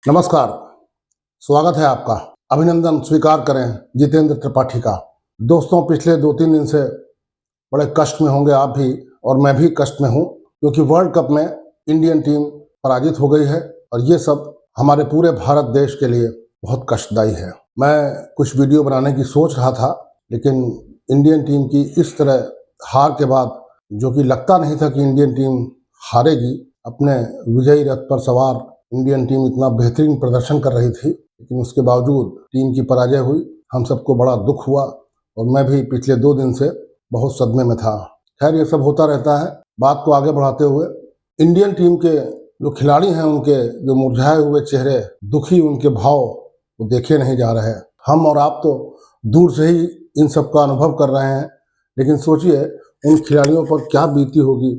नमस्कार। स्वागत है आपका। अभिनंदन स्वीकार करें जितेंद्र त्रिपाठी का। दोस्तों, पिछले 2-3 दिन से बड़े कष्ट में होंगे आप भी, और मैं भी कष्ट में हूं, क्योंकि वर्ल्ड कप में इंडियन टीम पराजित हो गई है और ये सब हमारे पूरे भारत देश के लिए बहुत कष्टदायी है। मैं कुछ वीडियो बनाने की सोच रहा था, लेकिन इंडियन टीम की इस तरह हार के बाद, जो कि लगता नहीं था कि इंडियन टीम हारेगी, अपने विजयी रथ पर सवार इंडियन टीम इतना बेहतरीन प्रदर्शन कर रही थी, लेकिन उसके बावजूद टीम की पराजय हुई। हम सबको बड़ा दुख हुआ और मैं भी पिछले 2 दिन से बहुत सदमे में था। खैर, ये सब होता रहता है। बात को आगे बढ़ाते हुए, इंडियन टीम के जो खिलाड़ी हैं, उनके जो मुरझाए हुए चेहरे, दुखी उनके भाव, वो देखे नहीं जा रहे। हम और आप तो दूर से ही इन सब का अनुभव कर रहे हैं, लेकिन सोचिए उन खिलाड़ियों पर क्या बीती होगी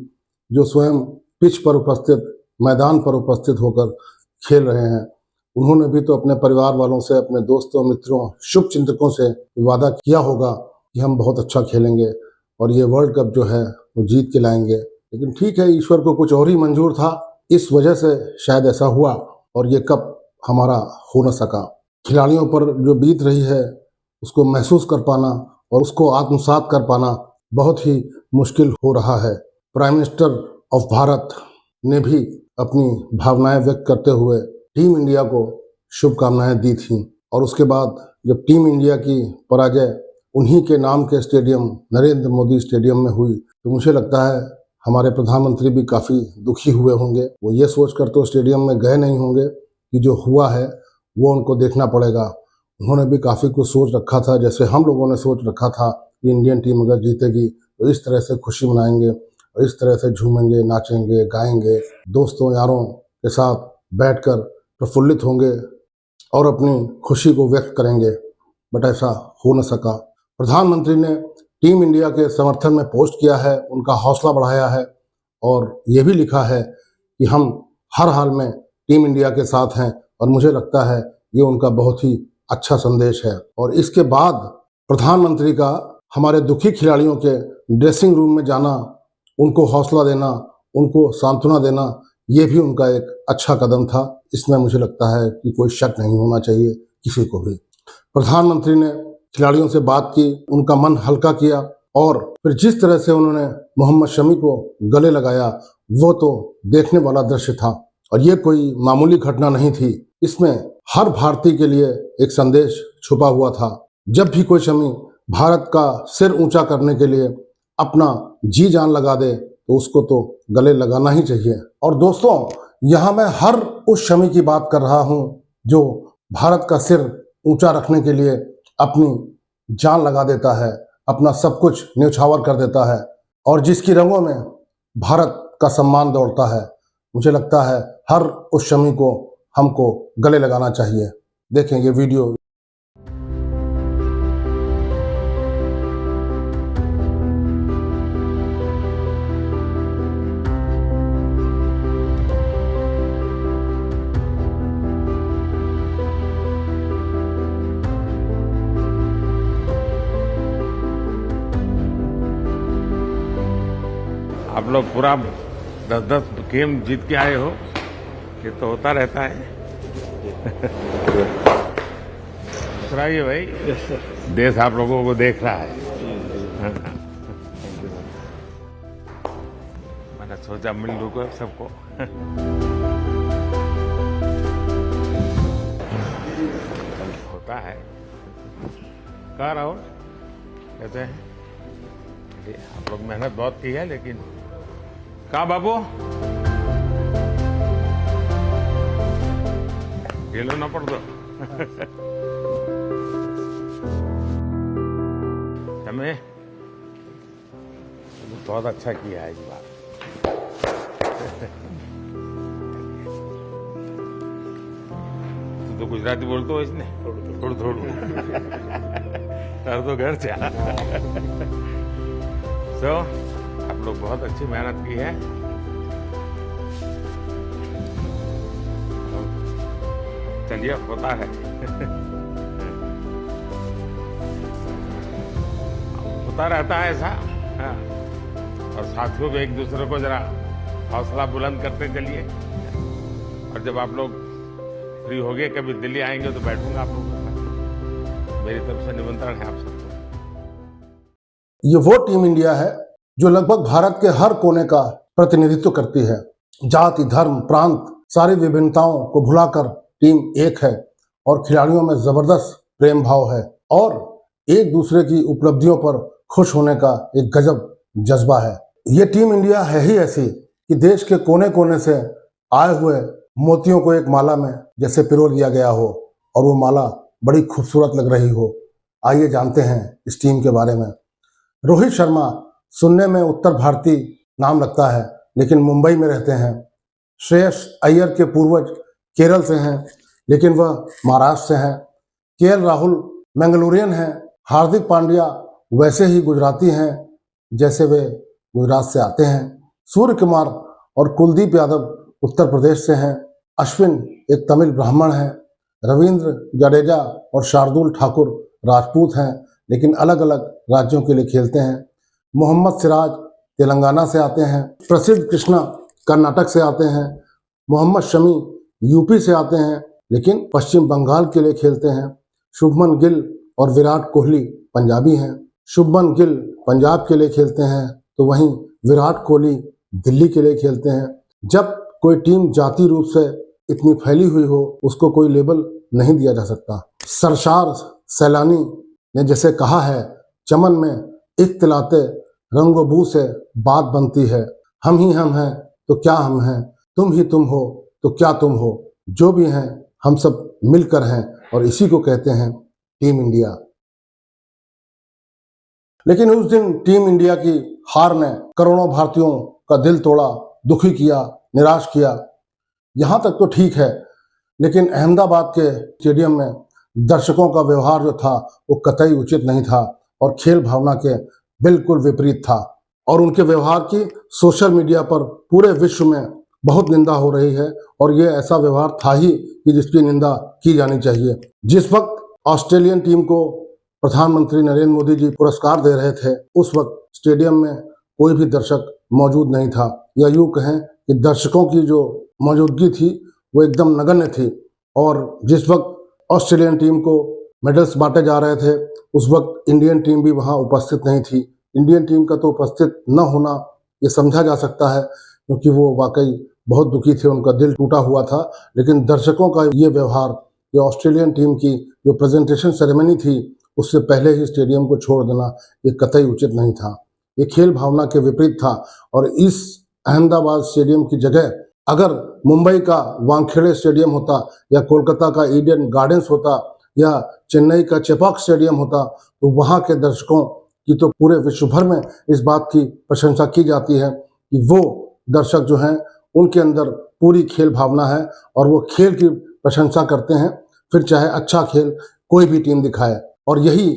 जो स्वयं पिच पर उपस्थित, मैदान पर उपस्थित होकर खेल रहे हैं। उन्होंने भी तो अपने परिवार वालों से, अपने दोस्तों, मित्रों, शुभचिंतकों से वादा किया होगा कि हम बहुत अच्छा खेलेंगे और ये वर्ल्ड कप जो है वो जीत के लाएंगे। लेकिन ठीक है, ईश्वर को कुछ और ही मंजूर था, इस वजह से शायद ऐसा हुआ और ये कप हमारा हो न सका। खिलाड़ियों पर जो बीत रही है उसको महसूस कर पाना और उसको आत्मसात कर पाना बहुत ही मुश्किल हो रहा है। प्राइम मिनिस्टर ऑफ भारत ने भी अपनी भावनाएं व्यक्त करते हुए टीम इंडिया को शुभकामनाएं दी थी, और उसके बाद जब टीम इंडिया की पराजय उन्हीं के नाम के स्टेडियम, नरेंद्र मोदी स्टेडियम में हुई, तो मुझे लगता है हमारे प्रधानमंत्री भी काफ़ी दुखी हुए होंगे। वो ये सोचकर तो स्टेडियम में गए नहीं होंगे कि जो हुआ है वो उनको देखना पड़ेगा। उन्होंने भी काफ़ी कुछ सोच रखा था, जैसे हम लोगों ने सोच रखा था कि इंडियन टीम अगर जीतेगी तो इस तरह से खुशी मनाएंगे और इस तरह से झूमेंगे, नाचेंगे, गाएंगे, दोस्तों यारों के साथ बैठकर प्रफुल्लित होंगे और अपनी खुशी को व्यक्त करेंगे। बट ऐसा हो न सका। प्रधानमंत्री ने टीम इंडिया के समर्थन में पोस्ट किया है, उनका हौसला बढ़ाया है और ये भी लिखा है कि हम हर हाल में टीम इंडिया के साथ हैं, और मुझे लगता है ये उनका बहुत ही अच्छा संदेश है। और इसके बाद प्रधानमंत्री का हमारे दुखी खिलाड़ियों के ड्रेसिंग रूम में जाना, उनको हौसला देना, उनको सांत्वना देना, ये भी उनका एक अच्छा कदम था। इसमें मुझे लगता है कि कोई शक नहीं होना चाहिए किसी को भी। प्रधानमंत्री ने खिलाड़ियों से बात की, उनका मन हल्का किया, और फिर जिस तरह से उन्होंने मोहम्मद शमी को गले लगाया, वो तो देखने वाला दृश्य था। और ये कोई मामूली घटना नहीं थी, इसमें हर भारतीय के लिए एक संदेश छुपा हुआ था। जब भी कोई शमी भारत का सिर ऊंचा करने के लिए अपना जी जान लगा दे तो उसको तो गले लगाना ही चाहिए। और दोस्तों, यहाँ मैं हर उस शमी की बात कर रहा हूँ जो भारत का सिर ऊंचा रखने के लिए अपनी जान लगा देता है, अपना सब कुछ न्यौछावर कर देता है, और जिसकी रंगों में भारत का सम्मान दौड़ता है। मुझे लगता है हर उस शमी को हमको गले लगाना चाहिए। देखें ये वीडियो। आप लोग पूरा 10-10 गेम जीत के आए हो, ये तो होता रहता है। सुनाइए भाई। देश आप लोगों को देख रहा है। मैंने सोचा मिल लूँ सबको। होता है। कह रहा हूँ कहते हैं आप लोग मेहनत बहुत की है, लेकिन कहा बाबू खेलो ना पड़ दो। हमें बहुत अच्छा किया है इस बार। तो गुजराती बोलते हो इसने थोड़ा तर तो घर से। तो आप लोग बहुत अच्छी मेहनत की है। चलिए, होता है। होता रहता है ऐसा। हाँ। और साथियों को एक दूसरे को जरा हौसला बुलंद करते चलिए। और जब आप लोग फ्री हो गए कभी दिल्ली आएंगे तो बैठूंगा आप लोगों के साथ। मेरी तरफ से निमंत्रण है आप सबको। ये वो टीम इंडिया है जो लगभग भारत के हर कोने का प्रतिनिधित्व करती है। जाति, धर्म, प्रांत, सारी विभिन्नताओं को भुलाकर टीम एक है और खिलाड़ियों में जबरदस्त प्रेम भाव है और एक दूसरे की उपलब्धियों पर खुश होने का एक गजब जज्बा है। ये टीम इंडिया है ही ऐसी कि देश के कोने कोने से आए हुए मोतियों को एक माला में जैसे पिरो दिया गया हो और वो माला बड़ी खूबसूरत लग रही हो। आइए जानते हैं इस टीम के बारे में। रोहित शर्मा सुनने में उत्तर भारतीय नाम लगता है लेकिन मुंबई में रहते हैं। श्रेयस अय्यर के पूर्वज केरल से हैं लेकिन वह महाराष्ट्र से हैं। केएल राहुल मैंगलोरियन हैं। हार्दिक पांड्या वैसे ही गुजराती हैं जैसे वे गुजरात से आते हैं। सूर्य कुमार और कुलदीप यादव उत्तर प्रदेश से हैं। अश्विन एक तमिल ब्राह्मण हैं। रविंद्र जडेजा और शार्दुल ठाकुर राजपूत हैं लेकिन अलग अलग राज्यों के लिए खेलते हैं। मोहम्मद सिराज तेलंगाना से आते हैं। प्रसिद्ध कृष्णा कर्नाटक से आते हैं। मोहम्मद शमी यूपी से आते हैं लेकिन पश्चिम बंगाल के लिए खेलते हैं। शुभमन गिल और विराट कोहली पंजाबी हैं। शुभमन गिल पंजाब के लिए खेलते हैं तो वहीं विराट कोहली दिल्ली के लिए खेलते हैं। जब कोई टीम जाति रूप से इतनी फैली हुई हो उसको कोई लेबल नहीं दिया जा सकता। सरशार सैलानी ने जैसे कहा है, चमन में इख्तिलाते रंगो बू से बात बनती है। हम ही हम हैं तो क्या हम हैं, तुम ही तुम हो तो क्या तुम हो, जो भी हैं हम सब मिलकर हैं और इसी को कहते हैं टीम इंडिया। लेकिन उस दिन टीम इंडिया की हार ने करोड़ों भारतीयों का दिल तोड़ा, दुखी किया, निराश किया। यहाँ तक तो ठीक है लेकिन अहमदाबाद के स्टेडियम में दर्शकों का व्यवहार जो था वो कतई उचित नहीं था और खेल भावना के बिल्कुल विपरीत था और उनके व्यवहार की सोशल मीडिया पर पूरे विश्व में बहुत निंदा हो रही है और ये ऐसा व्यवहार था ही कि जिसकी निंदा की जानी चाहिए। जिस वक्त ऑस्ट्रेलियन टीम को प्रधानमंत्री नरेंद्र मोदी जी पुरस्कार दे रहे थे उस वक्त स्टेडियम में कोई भी दर्शक मौजूद नहीं था, या यूँ कहें कि दर्शकों की जो मौजूदगी थी वो एकदम नगण्य थी। और जिस वक्त ऑस्ट्रेलियन टीम को मेडल्स बांटे जा रहे थे उस वक्त इंडियन टीम भी वहां उपस्थित नहीं थी। इंडियन टीम का तो उपस्थित न होना ये समझा जा सकता है क्योंकि वो वाकई बहुत दुखी थे, उनका दिल टूटा हुआ था। लेकिन दर्शकों का ये व्यवहार, ये ऑस्ट्रेलियन टीम की जो प्रेजेंटेशन सेरेमनी थी उससे पहले ही स्टेडियम को छोड़ देना ये कतई उचित नहीं था। ये खेल भावना के विपरीत था और इस अहमदाबाद स्टेडियम की जगह अगर मुंबई का वानखेड़े स्टेडियम होता या कोलकाता का ईडन गार्डन्स होता या चेन्नई का चेपॉक स्टेडियम होता तो वहाँ के दर्शकों की तो पूरे विश्व भर में इस बात की प्रशंसा की जाती है कि वो दर्शक जो हैं उनके अंदर पूरी खेल भावना है और वो खेल की प्रशंसा करते हैं, फिर चाहे अच्छा खेल कोई भी टीम दिखाए। और यही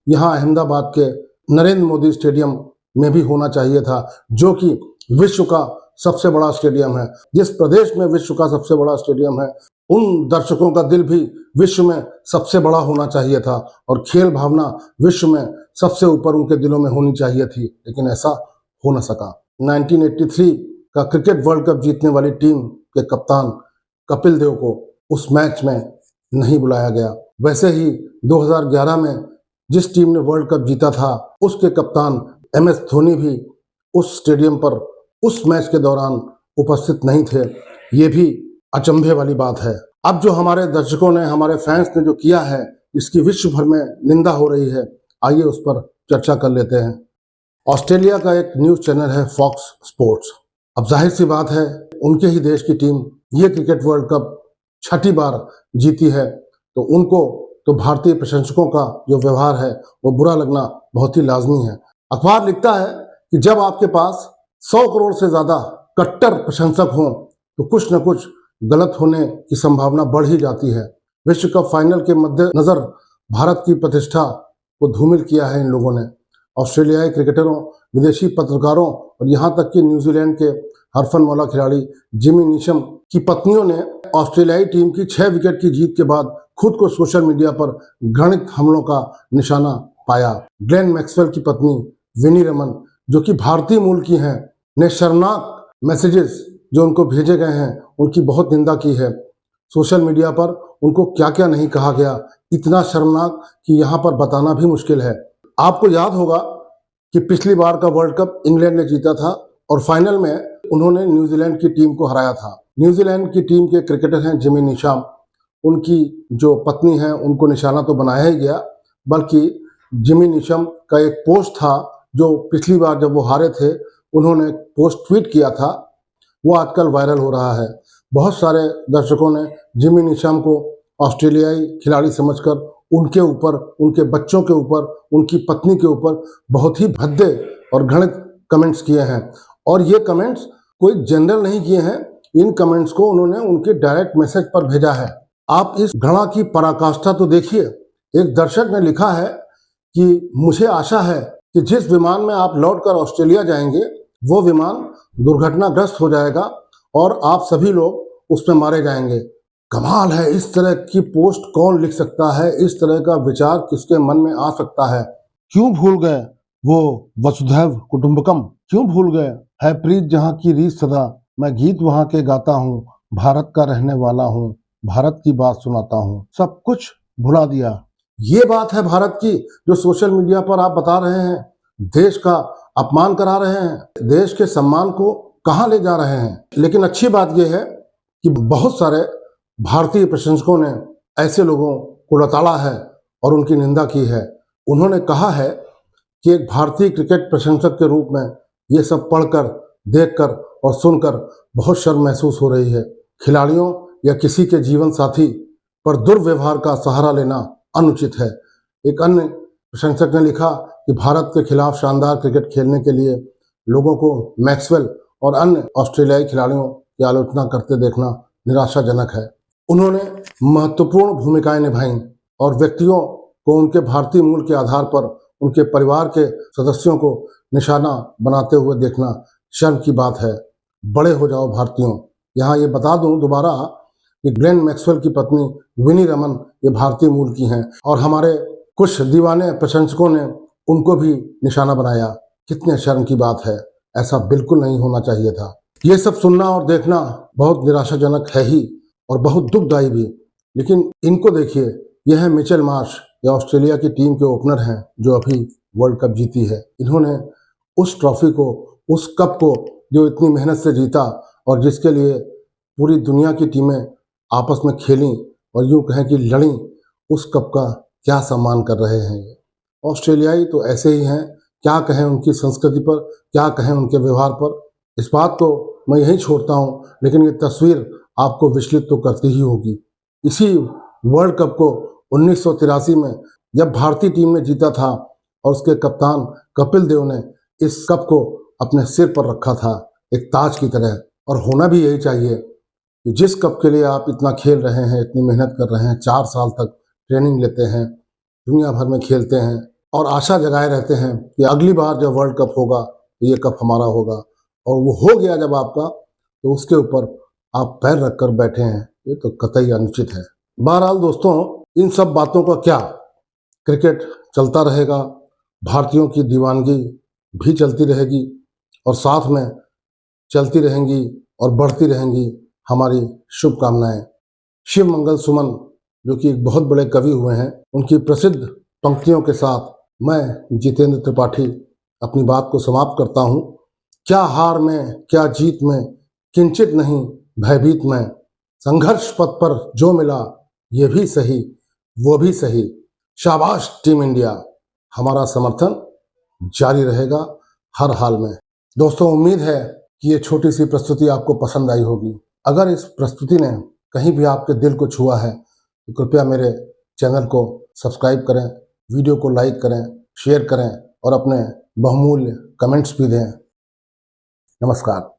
यहाँ अहमदाबाद के नरेंद्र मोदी स्टेडियम में भी होना चाहिए था, जो कि विश्व का सबसे बड़ा स्टेडियम है। जिस प्रदेश में विश्व का सबसे बड़ा स्टेडियम है उन दर्शकों का दिल भी विश्व में सबसे बड़ा होना चाहिए था और खेल भावना विश्व में सबसे ऊपर उनके दिलों में होनी चाहिए थी, लेकिन ऐसा हो न सका। 1983 का क्रिकेट वर्ल्ड कप जीतने वाली टीम के कप्तान कपिल देव को उस मैच में नहीं बुलाया गया। वैसे ही 2011 में जिस टीम ने वर्ल्ड कप जीता था उसके कप्तान MS धोनी भी उस स्टेडियम पर उस मैच के दौरान उपस्थित नहीं थे। ये भी अचंभे वाली बात है। अब जो हमारे दर्शकों ने, हमारे फैंस ने जो किया है, इसकी विश्व भर में निंदा हो रही है। आइए उस पर चर्चा कर लेते हैं। ऑस्ट्रेलिया का एक न्यूज़ चैनल है फॉक्स स्पोर्ट्स। अब जाहिर सी बात है उनके ही देश की टीम ये क्रिकेट वर्ल्ड कप 6ठी बार जीती है तो उनको तो भारतीय प्रशंसकों का जो व्यवहार है वो बुरा लगना बहुत ही लाजमी है। अखबार लिखता है कि जब आपके पास 100 करोड़ से ज़्यादा कट्टर प्रशंसक हों तो कुछ न कुछ गलत होने की संभावना बढ़ ही जाती है। विश्व कप फाइनल के मद्देनजर भारत की प्रतिष्ठा को धूमिल किया है इन लोगों ने। ऑस्ट्रेलियाई क्रिकेटरों, विदेशी पत्रकारों और यहाँ तक कि न्यूजीलैंड के हरफनमौला खिलाड़ी जिमी नीशम की पत्नियों ने ऑस्ट्रेलियाई टीम की 6 विकेट की जीत के बाद खुद को सोशल मीडिया पर घृणित हमलों का निशाना पाया। ग्लेन मैक्सवेल की पत्नी विनी रमन, जो कि भारतीय मूल की हैं, ने शर्मनाक मैसेजेस जो उनको भेजे गए हैं उनकी बहुत निंदा की है। सोशल मीडिया पर उनको क्या क्या नहीं कहा गया, इतना शर्मनाक कि यहाँ पर बताना भी मुश्किल है। आपको याद होगा कि पिछली बार का वर्ल्ड कप इंग्लैंड ने जीता था और फाइनल में उन्होंने न्यूजीलैंड की टीम को हराया था। न्यूजीलैंड की टीम के क्रिकेटर हैं जिमी नीशम, उनकी जो पत्नी है उनको निशाना तो बनाया ही गया, बल्कि जिमी नीशम का एक पोस्ट था जो पिछली बार जब वो हारे थे उन्होंने पोस्ट ट्वीट किया था, वो आजकल वायरल हो रहा है। बहुत सारे दर्शकों ने जिमी नीशम को ऑस्ट्रेलियाई खिलाड़ी समझकर उनके ऊपर, उनके बच्चों के ऊपर, उनकी पत्नी के ऊपर बहुत ही भद्दे और घृणित कमेंट्स किए हैं। और ये कमेंट्स कोई जनरल नहीं किए हैं, इन कमेंट्स को उन्होंने उनके डायरेक्ट मैसेज पर भेजा है। आप इस घृणा की पराकाष्ठा तो देखिए। एक दर्शक ने लिखा है कि मुझे आशा है कि जिस विमान में आप लौटकर ऑस्ट्रेलिया जाएंगे वो विमान दुर्घटनाग्रस्त हो जाएगा और आप सभी लोग उसमें मारे जाएंगे। कमाल है, इस तरह की पोस्ट कौन लिख सकता है? इस तरह का विचार किसके मन में आ सकता है? क्यों भूल गए वो वसुधैव कुटुंबकम? क्यों भूल गए है प्रीत जहाँ की रीत सदा? मैं गीत वहाँ के गाता हूँ, भारत का रहने वाला हूँ, भारत की बात सुनाता हूँ, सब कुछ भुला दिया। ये बात है भारत की जो सोशल मीडिया पर आप बता रहे हैं, देश का अपमान करा रहे हैं, देश के सम्मान को कहाँ ले जा रहे हैं। लेकिन अच्छी बात यह है कि बहुत सारे भारतीय प्रशंसकों ने ऐसे लोगों को लताड़ा है और उनकी निंदा की है। उन्होंने कहा है कि एक भारतीय क्रिकेट प्रशंसक के रूप में ये सब पढ़कर, देखकर और सुनकर बहुत शर्म महसूस हो रही है। खिलाड़ियों या किसी के जीवन साथी पर दुर्व्यवहार का सहारा लेना अनुचित है। एक अन्य प्रशंसक ने लिखा कि भारत के खिलाफ शानदार क्रिकेट खेलने के लिए लोगों को मैक्सवेल और अन्य ऑस्ट्रेलियाई खिलाड़ियों की आलोचना करते देखना निराशाजनक है। उन्होंने महत्वपूर्ण भूमिकाएं निभाई और व्यक्तियों को उनके भारतीय मूल के आधार पर उनके परिवार के सदस्यों को निशाना बनाते हुए देखना शर्म की बात है। बड़े हो जाओ भारतीयों। यहाँ ये बता दूं दोबारा कि ग्लेन मैक्सवेल की पत्नी विनी रमन ये भारतीय मूल की हैं और हमारे कुछ दीवाने प्रशंसकों ने उनको भी निशाना बनाया। कितने शर्म की बात है, ऐसा बिल्कुल नहीं होना चाहिए था। ये सब सुनना और देखना बहुत निराशाजनक है ही और बहुत दुखदायी भी। लेकिन इनको देखिए, यह है मिचेल मार्श, या ऑस्ट्रेलिया की टीम के ओपनर हैं जो अभी वर्ल्ड कप जीती है। इन्होंने उस ट्रॉफी को, उस कप को जो इतनी मेहनत से जीता और जिसके लिए पूरी दुनिया की टीमें आपस में खेलीं और यूँ कहें कि लड़ीं, उस कप का क्या सम्मान कर रहे हैं। ऑस्ट्रेलियाई तो ऐसे ही हैं, क्या कहें उनकी संस्कृति पर, क्या कहें उनके व्यवहार पर। इस बात को मैं यहीं छोड़ता हूँ, लेकिन ये तस्वीर आपको विचलित तो करती ही होगी। इसी वर्ल्ड कप को 1983 में जब भारतीय टीम ने जीता था और उसके कप्तान कपिल देव ने इस कप को अपने सिर पर रखा था एक ताज की तरह। और होना भी यही चाहिए कि जिस कप के लिए आप इतना खेल रहे हैं, इतनी मेहनत कर रहे हैं, 4 साल तक ट्रेनिंग लेते हैं, दुनिया भर में खेलते हैं और आशा जगाए रहते हैं कि अगली बार जब वर्ल्ड कप होगा तो ये कप हमारा होगा, और वो हो गया जब आपका, तो उसके ऊपर आप पैर रख कर बैठे हैं, ये तो कतई अनुचित है। बहरहाल दोस्तों, इन सब बातों का क्या, क्रिकेट चलता रहेगा, भारतीयों की दीवानगी भी चलती रहेगी और साथ में चलती रहेंगी और बढ़ती रहेंगी हमारी शुभकामनाएं। शिव मंगल सुमन, जो कि एक बहुत बड़े कवि हुए हैं, उनकी प्रसिद्ध पंक्तियों के साथ मैं जितेंद्र त्रिपाठी अपनी बात को समाप्त करता हूँ। क्या हार में, क्या जीत में, किंचित नहीं भयभीत में, संघर्ष पथ पर जो मिला ये भी सही वो भी सही, शाबाश टीम इंडिया, हमारा समर्थन जारी रहेगा हर हाल में। दोस्तों, उम्मीद है कि ये छोटी सी प्रस्तुति आपको पसंद आई होगी। अगर इस प्रस्तुति ने कहीं भी आपके दिल को छुआ है तो कृपया मेरे चैनल को सब्सक्राइब करें, वीडियो को लाइक करें, शेयर करें और अपने बहुमूल्य कमेंट्स भी दें। नमस्कार।